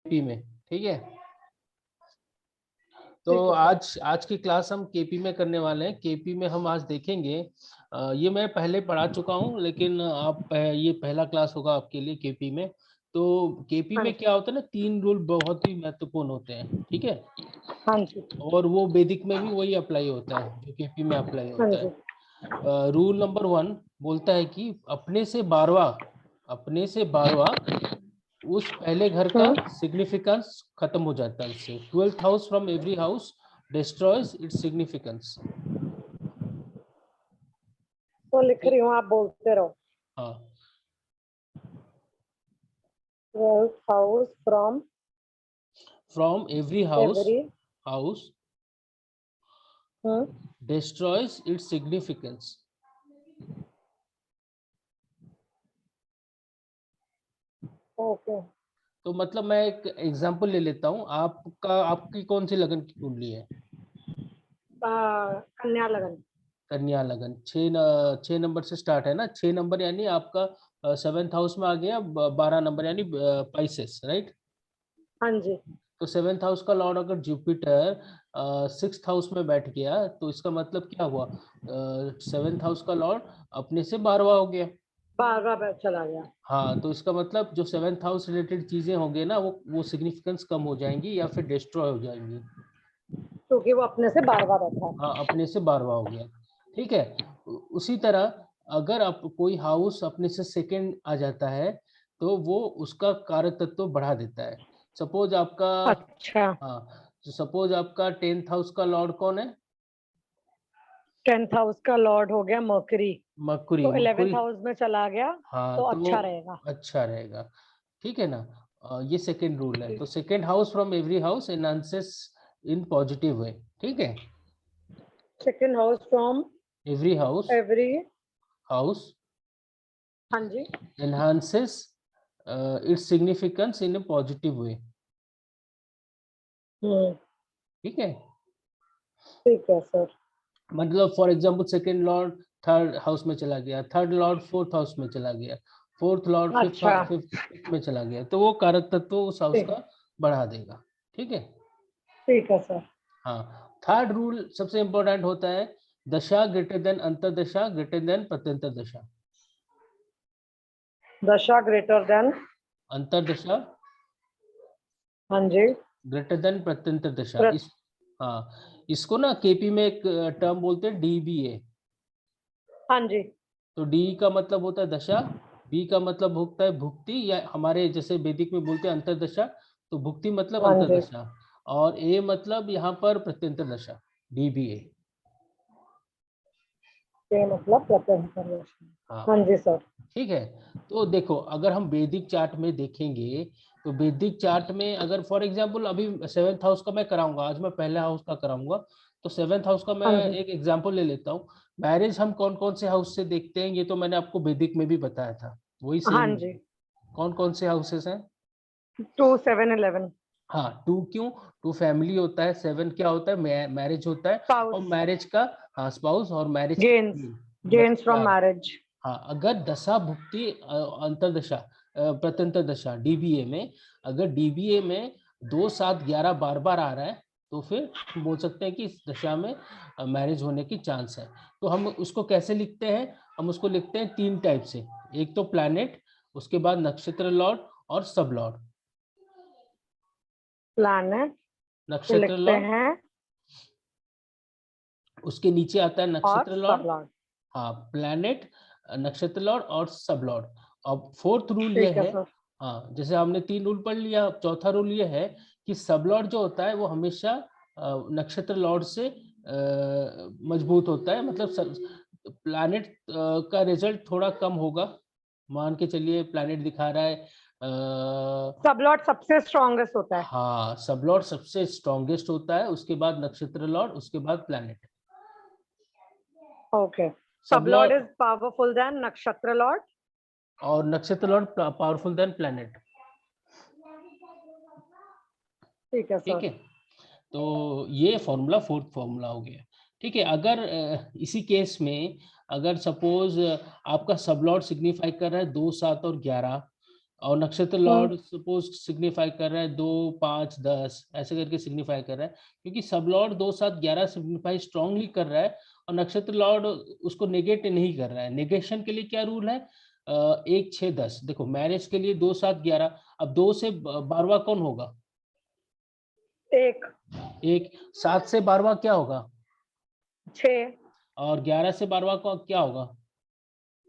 KP में, ठीक है। तो आज की क्लास हम केपी में करने वाले हैं। केपी में हम आज देखेंगे, ये मैं पहले पढ़ा चुका हूँ, लेकिन आप ये पहला क्लास होगा आपके लिए केपी में। तो केपी में क्या होता है ना, 3 रूल बहुत ही महत्वपूर्ण होते हैं, ठीक है। हाँ जी। और वो वैदिक में भी वही अप्लाई होता है जो केपी में अप्लाई होता है। रूल नंबर 1 बोलता है कि अपने से 12वां उस पहले घर का सिग्निफिकेंस खत्म हो जाता है उससे। 12th house from every house destroys its significance. तो लिख रही हूँ, आप बोलते रहो। हाँ, 12th house from every house destroys its significance. Okay. तो मतलब मैं एक एग्जांपल ले लेता हूँ। आपकी कौन सी लगन की कुंडली है? कन्या लगन। कन्या लगन। 6 नंबर से स्टार्ट है ना। 6 नंबर यानी आपका 7th हाउस में आ गया। 12 नंबर यानी पाइसेस, राइट। हाँ जी। तो 7th हाउस का लॉर्ड अगर जुपिटर 6th हाउस में बैठ गया तो इसका मतलब क्या हुआ? 7th हाउस का लॉर्ड अपने से 12वां हो गया। 12 पे चला गया। हाँ, तो इसका मतलब जो 7th हाउस रिलेटेड चीजें होंगे ना, वो सिग्निफिकेंस कम हो जाएंगी या फिर डिस्ट्रॉय हो जाएंगी, क्योंकि वो अपने से 12 बैठा है। हाँ, अपने से 12वां हो गया, ठीक है। उसी तरह अगर आप कोई हाउस अपने से सेकंड आ जाता है तो वो उसका कारक तत्व बढ़ा देता है। सपोज आपका, अच्छा। हाँ, तो सपोज आपका 10th हाउस का लॉर्ड कौन है? 10th हाउस का लॉर्ड हो गया मर्करी, मरकुरी। तो 11th मरकुरी, हाउस में चला गया हाँ, तो तो वो अच्छा रहेगा। अच्छा रहेगा, ठीक है ना। ये सेकंड रूल है। तो second house from every house enhances in positive way, ठीक है। Second house from every every. House हाँ जी। enhances its significance in a positive way, ठीक है। ठीक है सर। मतलब for example second Lord third house में चला गया, थर्ड लॉर्ड फोर्थ हाउस में चला गया, फोर्थ लॉर्ड अच्छा। फिफ्थ में चला गया, तो वो कारक तत्व उस हाउस ठीक का बढ़ा देगा, ठीक है। ठीक है सर। हाँ, थर्ड रूल सबसे इंपॉर्टेंट होता है, दशा ग्रेटर देन अंतर्दशा ग्रेटर देन प्रत्यंतर दशा। दशा ग्रेटर देन। अंतर्दशा हाँ जी। ग्रेटर देन प्रत्यंतर दशा। हाँ, इसको ना केपी में एक टर्म बोलते हैं डीबीए। हाँ जी। तो डी का मतलब होता है दशा, बी का मतलब होता है भुक्ति, या हमारे जैसे वैदिक में बोलते हैं अंतर्दशा, तो भुक्ति मतलब हाँ जी। अंतर्दशा, और ए मतलब यहाँ पर प्रत्यंतर दशा, डीबीए। ये मतलब प्रत्यंतर। हाँ, हाँ जी सर। ठीक है। तो देखो, अगर हम वैदिक चार्ट में देखेंगे तो वैदिक चार्ट में अगर फॉर एग्जांपल अभी 7th हाउस का मैं कराऊंगा, आज मैं पहले हाउस का कराऊंगा, तो 7th हाउस का मैं हाँ जी। एक एग्जांपल ले लेता हूँ। मैरिज हम कौन कौन से हाउस से देखते हैं, ये तो मैंने आपको वैदिक में भी बताया था, वही हाँ सेम। जी। कौन कौन से हाउसेस हैं? 2 7 11 हाँ, 2 क्यों? 2 फैमिली होता है, 7 क्या होता है? मैरिज होता है, और स्पाउस मैरिज का, हाँ, स्पाउस, और मैरिज गेन्स मतलब गेन्स फ्रॉम लाभ। मैरिज। हाँ, अगर दशा भुक्ति अंतर्दशा प्रत्यंतर दशा डीबीए में, अगर डीबीए में 2 7 11 बार बार आ रहा है, तो फिर हम बोल सकते हैं कि इस दशा में मैरिज होने की चांस है। तो हम उसको कैसे लिखते हैं? हम उसको लिखते हैं 3 टाइप से। एक तो प्लैनेट, उसके बाद नक्षत्र लॉर्ड और सब लॉर्ड। प्लैनेट नक्षत्र लिखते लॉर्ड, हैं उसके नीचे आता है और नक्षत्र लॉर्ड। सब लॉर्ड। हाँ, प्लैनेट, नक्षत्र लॉर्ड और सब लॉर्ड। अब फोर्थ रूल ये ठीक है है, सर। हाँ, जैसे हमने 3 रूल पढ़ लिया, अब चौथा रूल ये है कि सब लॉर्ड जो होता है वो हमेशा नक्षत्र लॉर्ड से मजबूत होता है। मतलब प्लैनेट का रिजल्ट थोड़ा कम होगा। मान के चलिए प्लैनेट दिखा रहा है सब लॉर्ड सबसे स्ट्रॉन्गेस्ट होता है। हाँ, सब लॉर्ड सबसे स्ट्रॉन्गेस्ट होता है, उसके बाद नक्षत्र लॉर्ड, उसके बाद प्लैनेट। ओके। सब सब Lord Lord is powerful than नक्षत्र लॉर्ड। और नक्षत्र लॉर्ड पावरफुल देन प्लैनेट, ठीक है ठीक सर। है। तो ये फॉर्मूला, फोर्थ फॉर्मूला हो गया, ठीक है। अगर इसी केस में अगर सपोज आपका सब लॉर्ड सिग्निफाई कर रहा है 2 7 और 11, और नक्षत्र लॉर्ड सपोज सिग्निफाई कर रहा है 2, 5, 10 ऐसे करके सिग्निफाई कर रहा है, क्योंकि सब लॉर्ड 2, 7, 11 सिग्निफाई स्ट्रांगली कर रहा है और नक्षत्र लॉर्ड उसको नेगेट नहीं कर रहा है। नेगेशन के लिए क्या रूल है? 1, 6, 10। देखो मैरिज के लिए 2, 7, 11, अब 2 से 12वां कौन होगा? 1, 1। 7 से 12वां क्या होगा? 6, और 11 से 12वां का क्या होगा?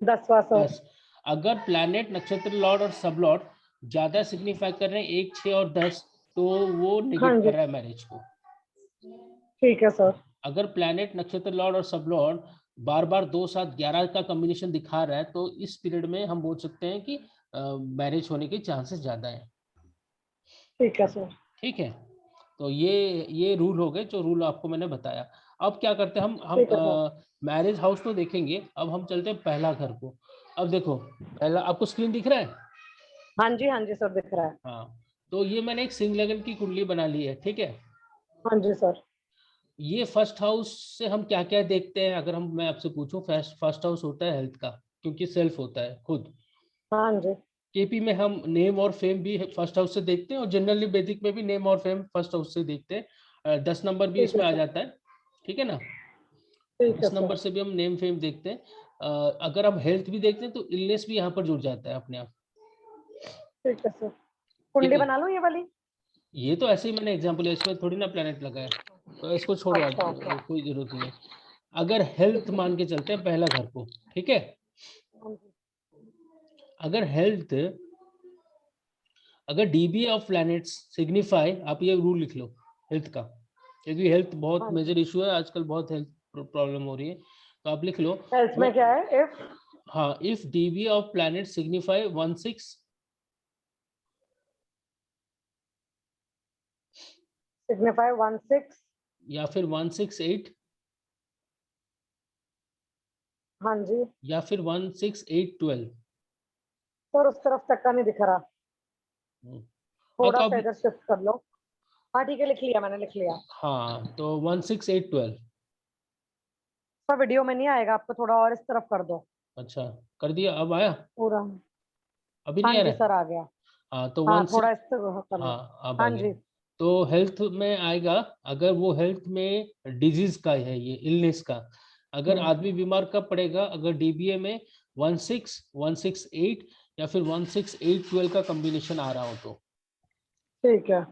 10वां 100। 10। अगर प्लैनेट, नक्षत्र लॉर्ड और सब लॉर्ड ज्यादा सिग्निफाई कर रहे हैं 1, 6 और 10, तो वो हाँ नेगेट जी, कर रहा है मैरिज को। ठीक है सर। अगर प्लैनेट, नक्षत्र लॉर्ड और सब लॉर्ड बार बार 2, 7, 11 का कॉम्बिनेशन दिखा रहा है, तो इस पीरियड में हम बोल सकते हैं कि मैरिज होने के चांसेस ज्यादा है। ठीक है सर। ठीक है, तो ये रूल हो गए जो रूल आपको मैंने बताया। अब क्या करते हैं हम ठीक है सर। मैरिज हाउस तो देखेंगे, अब हम चलते हैं पहला घर को। अब देखो पहला आपको स्क्रीन दिख रहा है? हाँ जी सर, दिख रहा है। हाँ, तो ये मैंने एक सिंह लगन की कुंडली बना ली है, ठीक है। हाँ जी सर। ये फर्स्ट हाउस से हम क्या क्या देखते हैं, अगर मैं आपसे पूछूं, फर्स्ट हाउस होता है हेल्थ का, क्योंकि सेल्फ होता है खुद। हाँ जी। केपी में हम नेम और फेम भी फर्स्ट हाउस से देखते हैं, और जनरली वैदिक में भी नेम और फेम फर्स्ट हाउस से देखते हैं। 10 नंबर भी ठीक है इसमें आ सर। जाता है, ठीक है ना। ठीक है 10 सर। नंबर से भी हम नेम फेम देखते हैं। अगर हम हेल्थ भी देखते हैं तो इलनेस भी यहाँ पर जुड़ जाता है अपने आप, ठीक है सर। ठीक कुंडली है। बना लूं ये वाली? ये तो ऐसे ही मैंने एग्जांपल है, इसमें थोड़ी ना प्लेनेट लगा है, तो इसको छोड़ो आप, अच्छा अच्छा। कोई जरूरत नहीं है। अगर हेल्थ ठीक है। मान के चलते हैं पहला घर को, ठीक है। हाँ जी। अगर हेल्थ, अगर डीबी ऑफ प्लैनेट्स सिग्निफाई, आप ये रूल लिख लो हेल्थ का, क्योंकि हेल्थ बहुत हाँ जी। मेजर इशू है आजकल, बहुत हेल्थ प्रॉब्लम हो रही है, तो आप लिख लो। हेल्थ में क्या है? इफ हाँ, if dB of planet signify 16, signify 16। या फिर 168, हाँ जी या फिर 16812। सर, उस तरफ तक का नहीं दिख रहा। हाँ थोड़ा तो सा अब, इधर शिफ्ट कर लो। हाँ ठीक है, लिख लिया, मैंने लिख लिया। हाँ तो 16812। सर वीडियो में नहीं आएगा, आपको थोड़ा और इस तरफ कर दो। अच्छा, कर दिया, अब आया? पूरा। अभी हाँ नहीं आ जी रहा है? सर, आ गया। हाँ तो हाँ, वन थोड़ा सिक्स, इस तरफ कर लो। हाँ अब आ हाँ गया। जी। तो हेल्थ में आएगा, अगर वो हेल्थ में डिजीज का है, ये इलनेस का, अगर हम्म, आदमी बीमार कब पड़ेगा? अगर डीबीए में 16, 168 या फिर 16812 का कॉम्बिनेशन आ रहा हो तो। ठीक है।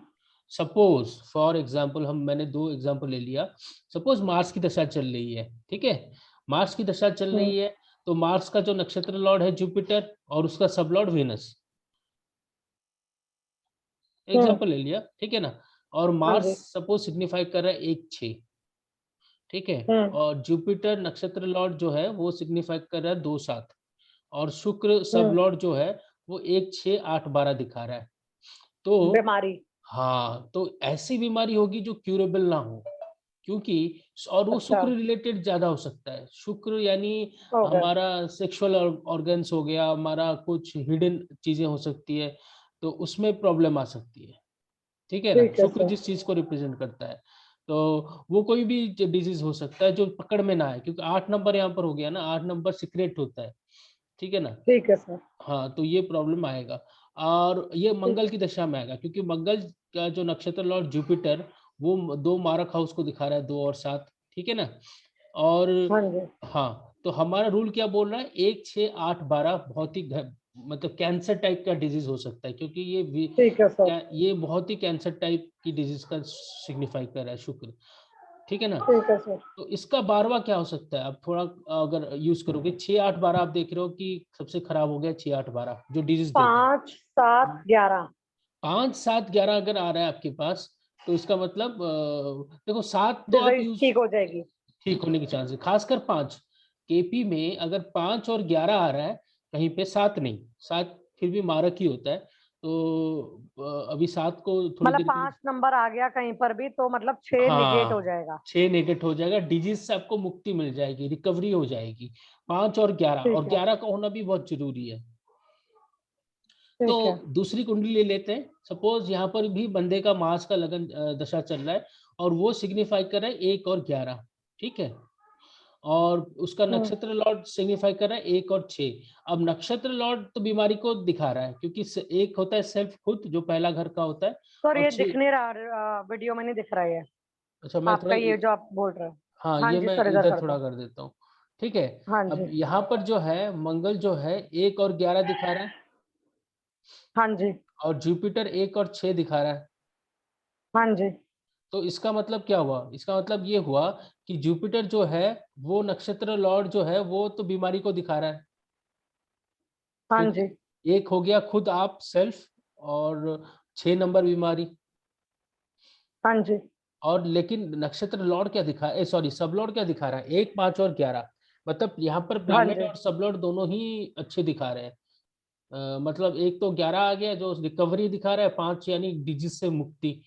सपोज फॉर एग्जांपल, मैंने दो एग्जांपल ले लिया। सपोज मार्स की दशा चल रही है, ठीक है। मार्स की दशा चल हम्म रही है, तो मार्स का जो नक्षत्र लॉर्ड है जुपिटर, और उसका सब लॉर्ड वेनस, हम्म। एग्जांपल ले लिया, ठीक है ना। और हाँ मार्स जी। सपोज सिग्निफाई कर रहा है 1, 6, ठीक है। हम्म और जुपिटर नक्षत्र लॉर्ड जो है वो सिग्निफाई कर रहा है 2, 7, और शुक्र सब हम्म। लॉर्ड जो है वो 1, 6, 8, 12 दिखा रहा है। तो बीमारी। हाँ, तो ऐसी बीमारी होगी जो क्यूरेबल ना हो, क्योंकि, और वो अच्छा। शुक्र रिलेटेड ज्यादा हो सकता है। शुक्र यानी ओके। हमारा सेक्सुअल ऑर्गन्स हो गया, हमारा कुछ हिडन चीजें हो सकती है, तो उसमें प्रॉब्लम आ सकती है, ठीक है ना। ठीक है शुक्र सर। जिस चीज को रिप्रेजेंट करता है, तो वो कोई भी डिजीज हो सकता है जो पकड़ में ना आए, क्योंकि 8 नंबर यहाँ पर हो गया ना, 8 नंबर सीक्रेट होता है, ठीक है ना। ठीक है सर। हाँ, तो ये प्रॉब्लम आएगा। और ये ठीक। मंगल की दशा में आएगा, क्योंकि मंगल का जो नक्षत्र लॉर्ड जुपिटर, वो दो मारक हाउस को दिखा रहा है, 2 और 7, ठीक है ना। और हाँ जी। हाँ, तो हमारा रूल क्या बोल रहा है? 1, 6, 8, 12 बहुत ही मतलब कैंसर टाइप का डिजीज हो सकता है, क्योंकि ठीक है सर। ये बहुत ही कैंसर टाइप की डिजीज का सिग्निफाई कर रहा है शुक्र, ठीक है ना। ठीक है सर। तो इसका 12वां क्या हो सकता है? अब थोड़ा अगर यूज करोगे, 6, 8, 12 आप देख रहे हो कि सबसे खराब हो गया 6, 8, 12 जो डिजीज देख रहा है। 5, 7, 11। 5, 7, 11 अगर आ रहा है आपके पास, तो इसका मतलब देखो 7 तो आप डिजीज यूज, ठीक हो जाएगी। ठीक होने की चांस है, खासकर 5। केपी में अगर 5 और 11 आ रहा है, कहीं पे 7 नहीं, 7 फिर भी मारक ही होता है, तो अभी 7 को थोड़ी मतलब देर के लिए, 5 नंबर आ गया कहीं पर भी तो मतलब 6 निगेट हो हाँ, जाएगा। 6 नेगेट हो जाएगा, डिजीज से आपको मुक्ति मिल जाएगी, रिकवरी हो जाएगी। 5 और 11, और ठीक है। 11 का होना भी बहुत जरूरी है। तो ठीक है। दूसरी कुंडली ले लेते हैं। सपोज यहाँ पर भी बंदे का मास का लगन दशा चल रहा है, और वो सिग्निफाई कर रहा है 1 और 11, ठीक है। और उसका नक्षत्र लॉर्ड सिग्निफाई कर रहा है 1 और 6। अब नक्षत्र लॉर्ड तो बीमारी को दिखा रहा है, क्योंकि एक होता है सेल्फ खुद जो पहला घर का होता है, सर और ये 6। दिख नहीं रहा, वीडियो में नहीं दिख रहा है अच्छा, मैं आपका, थोड़ा ये जो आप बोल रहे हो। हाँ, हाँ ये जी मैं सर, इधर इधर कर थोड़ा दो। कर देता हूँ। ठीक है। हाँ अब जी। यहाँ पर जो है मंगल जो है 1 और 11 दिखा रहा है, हाँ जी। और जुपिटर 1 और 6 दिखा रहा है। हाँ जी। तो इसका मतलब क्या हुआ? इसका मतलब ये हुआ कि जुपिटर जो है वो नक्षत्र लॉर्ड जो है वो तो बीमारी को दिखा रहा है, हाँ क्योंकि जी। एक हो गया खुद आप सेल्फ, और 6 नंबर बीमारी। हाँ जी। और लेकिन नक्षत्र लॉर्ड क्या दिखा सॉरी सब लॉर्ड क्या दिखा रहा है? 1, 5 और 11। मतलब यहाँ पर हाँ प्लैनेट जी। और सब लॉर्ड दोनों ही अच्छे दिखा रहे हैं। मतलब एक तो 11 आ गया जो रिकवरी दिखा रहा है, 5 यानी डिजीज से मुक्ति।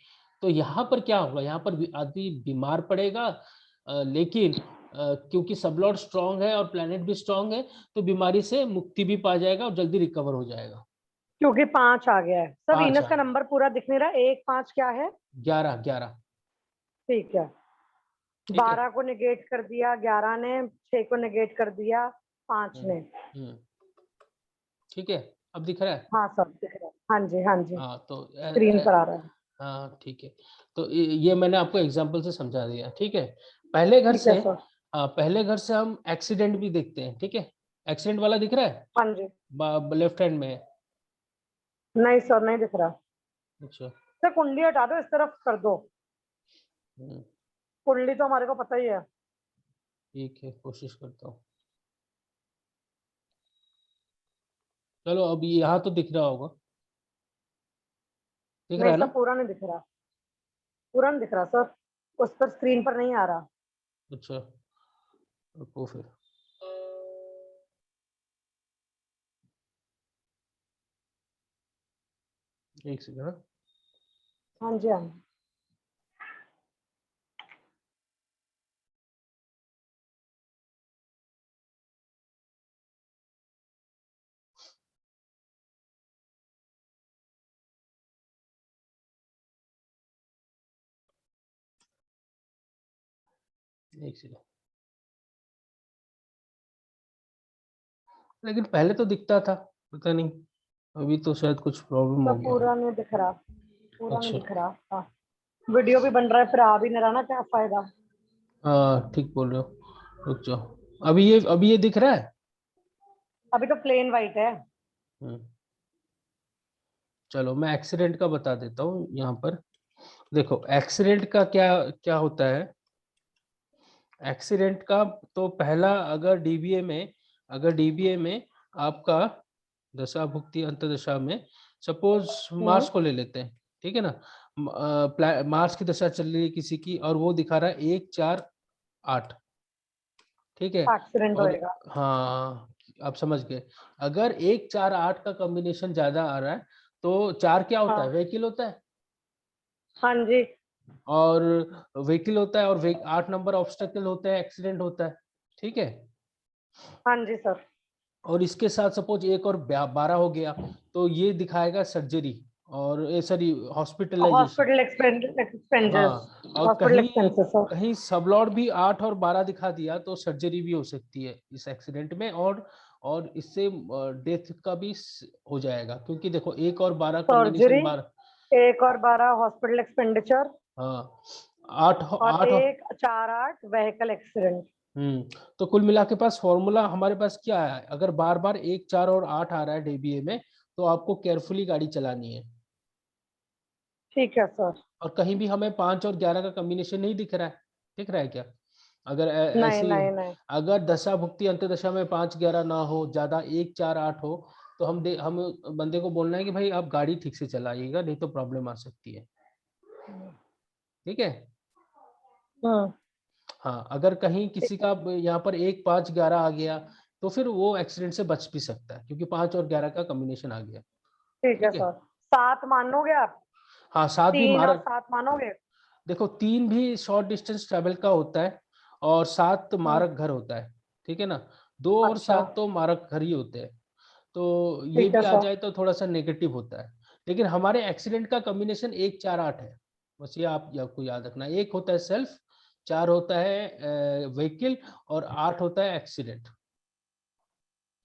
तो यहाँ पर क्या होगा? यहाँ पर आदमी बीमार पड़ेगा, लेकिन क्योंकि सब लॉर्ड स्ट्रांग है और प्लैनेट भी स्ट्रांग है, तो बीमारी से मुक्ति भी पा जाएगा और जल्दी रिकवर हो जाएगा। क्योंकि 5 आ गया है सर, 5 वीनस आ का गया, नंबर पूरा दिख नहीं रहा, 1 5 क्या है? 11 11। ठीक है। ठीक है। 12 को नेगेट कर दिया 11 ने, 6 को नेगेट कर दिया 5 हम्म, ने। हम्म, ठीक है। अब दिख रहा है? हाँ सर दिख रहा है, हाँ जी हाँ जी, हाँ तो स्क्रीन पर आ रहा है। हाँ ठीक है। तो ये मैंने आपको एग्जांपल से समझा दिया। ठीक है। पहले घर ठीक से है सर। पहले घर से हम एक्सीडेंट भी देखते हैं। ठीक है। एक्सीडेंट वाला दिख रहा है? हाँ जी। लेफ्ट हैंड में है। नहीं सर, नहीं दिख रहा। अच्छा। सर कुंडली हटा दो, इस तरफ कर दो। हम्म, कुंडली तो हमारे को पता ही है। ठीक है, कोशिश करता हूँ। चलो, अब यहाँ तो दिख रहा होगा। दिख रहा नहीं है सर, ना? पूरा नहीं दिख रहा, पूरा नहीं दिख रहा सर, उस पर स्क्रीन पर नहीं आ रहा। अच्छा, रुको फिर। एक सेकंड। हाँ? हाँ जी हाँ जी। एक सेकंड। लेकिन पहले तो दिखता था, पता नहीं, अभी तो शायद कुछ प्रॉब्लम सर हो गया पूरा हो। नहीं दिख रहा, पूरा नहीं अच्छा। दिख रहा। हाँ, वीडियो भी बन रहा है, फिर आ भी नहीं रहा ना, क्या फायदा। हाँ, ठीक बोल रहे हो। रुक जाओ। अभी ये दिख रहा है? अभी तो प्लेन वाइट है। हम्म, चलो मैं एक्सीडेंट का बता देता हूँ यहाँ पर। देखो, एक्सीडेंट का क्या क्या होता है। एक्सीडेंट का तो पहला, अगर डीबीए में आपका दशा भुक्ति अंतदशा में, सपोज हम्म। मार्स को ले लेते हैं। ठीक है ना? मार्स की दशा चल रही है किसी की, और वो दिखा रहा है 1 4 8। ठीक है। एक्सीडेंट और होएगा। हाँ, आप समझ गए। अगर 1 4 8 का कॉम्बिनेशन ज्यादा आ रहा है, तो 4 क्या होता है? हाँ। व्हीकल होता है। हाँ जी। और व्हीकल होता है, और 8 नंबर ऑब्स्टेकल होता है, एक्सीडेंट होता है। ठीक है। हाँ जी सर। और इसके साथ सपोज 1 और 12 हो गया, तो ये दिखाएगा सर्जरी, और सॉरी, हॉस्पिटलाइजेशन। Hospital expenses. हाँ, और हॉस्पिटल कहीं एक्सपेंसेस सर। कहीं सबलॉर्ड भी 8 और 12 दिखा दिया, तो सर्जरी भी हो सकती है इस एक्सीडेंट में, और इससे डेथ का भी हो जाएगा, क्योंकि देखो 1 और 12 सर्जरी, कॉम्बिनेशन 12। 1 और 12 हॉस्पिटल एक्सपेंडिचर, हाँ, 8 और 8। 1 4 8 व्हीकल एक्सीडेंट। तो कुल मिला के पास फॉर्मूला हमारे पास क्या है? अगर बार बार 1 4 और 8 आ रहा है डीबीए में, तो आपको केयरफुली गाड़ी चलानी है। ठीक है सर। और कहीं भी हमें 5 और 11 का कॉम्बिनेशन नहीं दिख रहा है। दिख रहा है क्या? अगर नहीं ऐसी, नहीं नहीं। अगर दशा भुक्ति अंतदशा में 5 11 ना हो, ज्यादा 1 4 8 हो, तो हम बंदे को बोलना है कि भाई आप गाड़ी ठीक से चलाइएगा, नहीं तो प्रॉब्लम आ सकती है। ठीक है। हम्म। हाँ, अगर कहीं ठीक किसी है। का यहाँ पर 1 5 11 आ गया, तो फिर वो एक्सीडेंट से बच भी सकता है, क्योंकि 5 और 11 का कॉम्बिनेशन आ गया। ठीक है ठीक है। सर। 7 मानोगे आप? हाँ, 7 भी 3 और मारक। 7 मानोगे? देखो, 3 भी शॉर्ट डिस्टेंस ट्रेवल का होता है, और 7 हम्म। मारक घर होता है। ठीक है ना? 2 और अच्छा। 7 तो मारक घर ही होते हैं। तो ये ठीक भी है आ सर। जाए तो थोड़ा सा नेगेटिव होता है। लेकिन हमारे एक्सीडेंट का कॉम्बिनेशन 1 4 8 है। बस ये आप आपको याद रखना है। एक होता है सेल्फ, 4 होता है व्हीकल और 8 होता है एक्सीडेंट।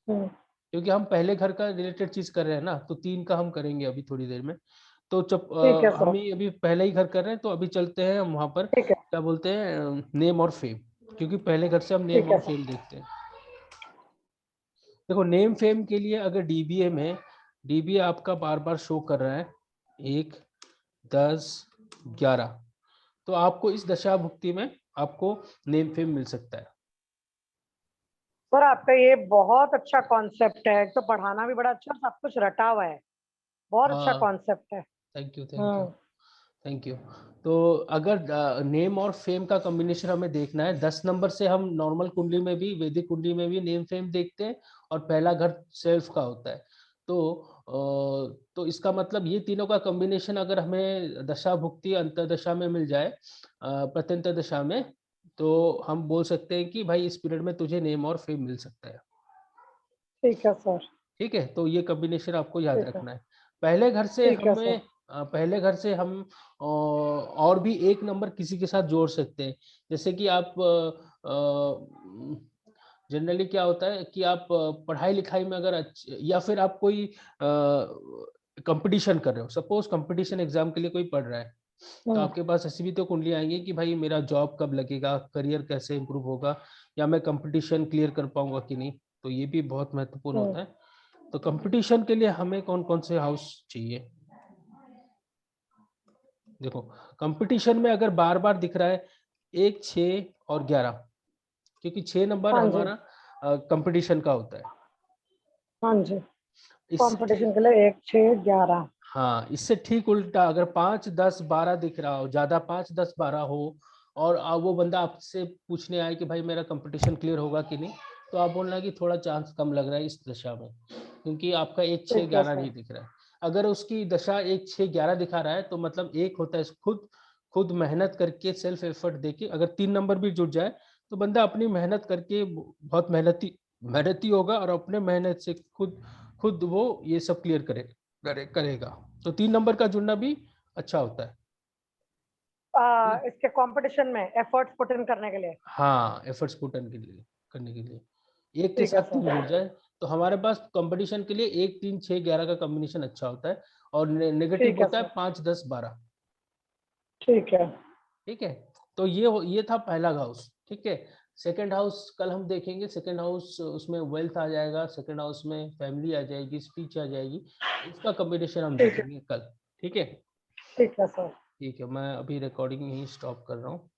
क्योंकि हम पहले घर का रिलेटेड चीज कर रहे हैं ना, तो 3 का हम करेंगे अभी थोड़ी देर में। तो जब ठीक है हम सर। ही अभी पहले ही घर कर रहे हैं, तो अभी चलते हैं हम वहां पर, ठीक है। क्या बोलते हैं, नेम और फेम, क्योंकि पहले घर से हम नेम ठीक है और सर। फेम देखते हैं। देखो नेम फेम के लिए अगर डीबीए में, डीबीए आपका बार बार शो कर रहा है 1, 10, 11, तो आपको इस दशा भुक्ति में आपको नेम फेम मिल सकता है। सर आपका ये बहुत अच्छा कॉन्सेप्ट है, एक तो पढ़ाना भी बड़ा अच्छा, सब कुछ रटा हुआ है, बहुत अच्छा हाँ, कॉन्सेप्ट है। Thank you, thank you, hmm. Thank you. तो अगर नेम और फेम का कॉम्बिनेशन हमें देखना है, 10 नंबर से हम नॉर्मल कुंडली में भी, वैदिक कुंडली में भी नेम फेम देखते हैं, और पहला घर सेल्फ का होता है। तो इसका मतलब ये तीनों का कॉम्बिनेशन अगर हमें दशा भुक्ति अंतर्दशा में मिल जाए, प्रत्यंतर दशा में, तो हम बोल सकते हैं कि भाई इस पीरियड में तुझे नेम और फेम मिल सकता है। ठीक है सर। ठीक है, तो ये कॉम्बिनेशन आपको याद ठीक है। रखना है। पहले घर से ठीक है सर। हमें पहले घर से हम और भी एक नंबर किसी के साथ जोड़ सकते हैं। जैसे कि आप जनरली क्या होता है कि आप पढ़ाई लिखाई में अगर या फिर आप कोई कंपटीशन कर रहे हो, सपोज कंपटीशन एग्जाम के लिए कोई पढ़ रहा है, तो हम्म। आपके पास ऐसी भी तो कुंडली आएंगी कि भाई मेरा जॉब कब लगेगा, करियर कैसे इंप्रूव होगा, या मैं कंपटीशन क्लियर कर पाऊंगा कि नहीं। तो ये भी बहुत महत्वपूर्ण हम्म। होता है। तो कंपटीशन के लिए हमें कौन कौन से हाउस चाहिए? देखो कंपटीशन में अगर बार बार दिख रहा है 1, 6 और 11, क्योंकि 6 नंबर हाँ जी। हमारा कंपटीशन का होता है। हाँ जी। इससे कंपटीशन ठीक, के लिए 1, 6, 11। हाँ, इससे ठीक उल्टा अगर 5, 10, 12 दिख रहा हो, ज्यादा 5, 10, 12 हो, और वो बंदा आपसे पूछने आए कि भाई मेरा कंपटीशन क्लियर होगा कि नहीं, तो आप बोलना कि थोड़ा चांस कम लग रहा है इस दशा में, क्योंकि आपका 1, 6, ठीक है 11 सर। नहीं दिख रहा है। अगर उसकी दशा 1, 6, 11 दिखा रहा है, तो मतलब एक होता है खुद खुद मेहनत करके सेल्फ एफर्ट देके, अगर 3 नंबर भी जुड़ जाए, तो बंदा अपनी मेहनत करके बहुत मेहनती मेहनती होगा, और अपने मेहनत से खुद खुद वो ये सब क्लियर करेगा। तो 3 नंबर का जुड़ना भी अच्छा होता है। इसके कंपटीशन में एफर्ट्स पुट इन करने के लिए। हाँ, एफर्ट्स पुट इन के लिए, करने के लिए एक के ठीक है साथ 3 सर। जुड़ जाए, तो हमारे पास कंपटीशन के लिए 1, 3, 6, 11 का कॉम्बिनेशन अच्छा होता है, और नेगेटिव ठीक है होता है सर। 5, 10, 12। ठीक है। ठीक है, तो ये था पहला हाउस। ठीक है, सेकंड हाउस कल हम देखेंगे। सेकंड हाउस उसमें वेल्थ आ जाएगा, सेकंड हाउस में फैमिली आ जाएगी, स्पीच आ जाएगी, इसका कॉम्बिनेशन हम ठीक है। देखेंगे कल। ठीक है, ठीक है सर। ठीक है, मैं अभी रिकॉर्डिंग यहीं स्टॉप कर रहा हूँ।